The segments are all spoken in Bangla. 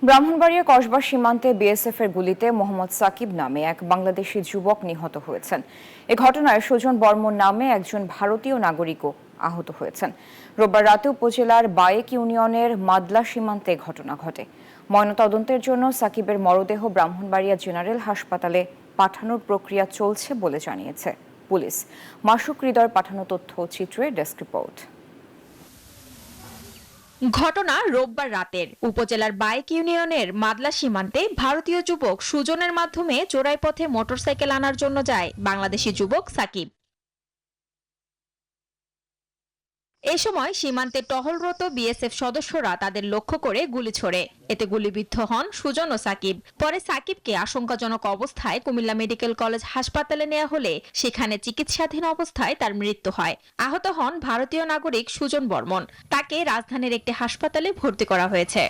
ব্রাহ্মণবাড়িয়া কসবা সীমান্তে বিএসএফ এর গুলিতে মোহাম্মদ সাকিব নামে এক বাংলাদেশি যুবক নিহত হয়েছেন। এ ঘটনায় সুজন বর্মন নামে একজন ভারতীয় নাগরিকও আহত হয়েছেন। রোববার রাতে উপজেলার বায়েক ইউনিয়নের মাদলা সীমান্তে ঘটনা ঘটে। ময়নাতদন্তের জন্য সাকিবের মরদেহ ব্রাহ্মণবাড়িয়া জেনারেল হাসপাতালে পাঠানোর প্রক্রিয়া চলছে বলে জানিয়েছে পুলিশ। মাসুক হৃদয় পাঠানো তথ্য চিত্রে ডেস্ক রিপোর্ট। ঘটনা রোববার রাতের উপজেলার বায়েক ইউনিয়নের মাদলা সীমান্তে ভারতীয় যুবক সুজনের মাধ্যমে চোরাই পথে মোটরসাইকেল আনার জন্য যায় বাংলাদেশি যুবক সাকিব। এ সময় সীমান্তে টহলরত বিএসএফ সদস্যরা তাদের লক্ষ্য করে গুলি ছোড়ে। এতে গুলিবিদ্ধ হন সুজন ও সাকিব। পরে সাকিবকে আশঙ্কাজনক অবস্থায় কুমিল্লা মেডিকেল কলেজ হাসপাতালে নেওয়া হলে সেখানে চিকিৎসাধীন অবস্থায় তার মৃত্যু হয়। আহত হন ভারতীয় নাগরিক সুজন বর্মন। তাকে রাজধানীর একটি হাসপাতালে ভর্তি করা হয়েছে।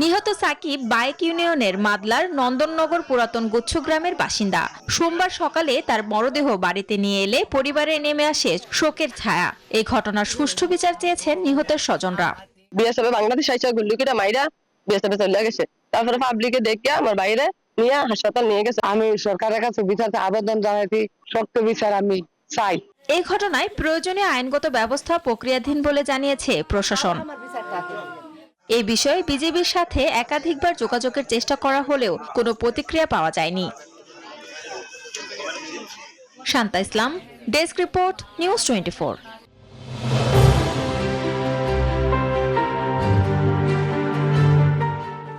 নিহত সাকিব বায়েক ইউনিয়নের মাদলার নন্দননগর পুরাতন গুচ্ছ গ্রামের বাসিন্দা। সোমবার সকালে তার মরদেহ বাড়িতে নিয়ে এলে পরিবারে নেমে আসে শোকের ছায়া। এই ঘটনার সুষ্ঠু বিচার চেয়েছেন নিহতের স্বজনরা। বিএসএফ বাংলাদেশ আইসা গুল্লুকিটা মাইরা বিএসএফ চলে গেছে। তারপরে পাবলিকে দেখে আমার বাইরে নিয়ে হাসপাতাল নিয়ে গেছে। আমি সরকারের কাছে বিচার আবেদন জানাইছি, সত্য বিচার আমি চাই। এই ঘটনায় প্রয়োজনীয় আইনগত ব্যবস্থা প্রক্রিয়াধীন বলে জানিয়েছে প্রশাসন। এই বিষয়ে বিজিবির সাথে একাধিকবার যোগাযোগের চেষ্টা করা হলেও কোনো প্রতিক্রিয়া পাওয়া যায়নি। শান্তা ইসলাম, ডেস্ক রিপোর্ট, নিউজ 24।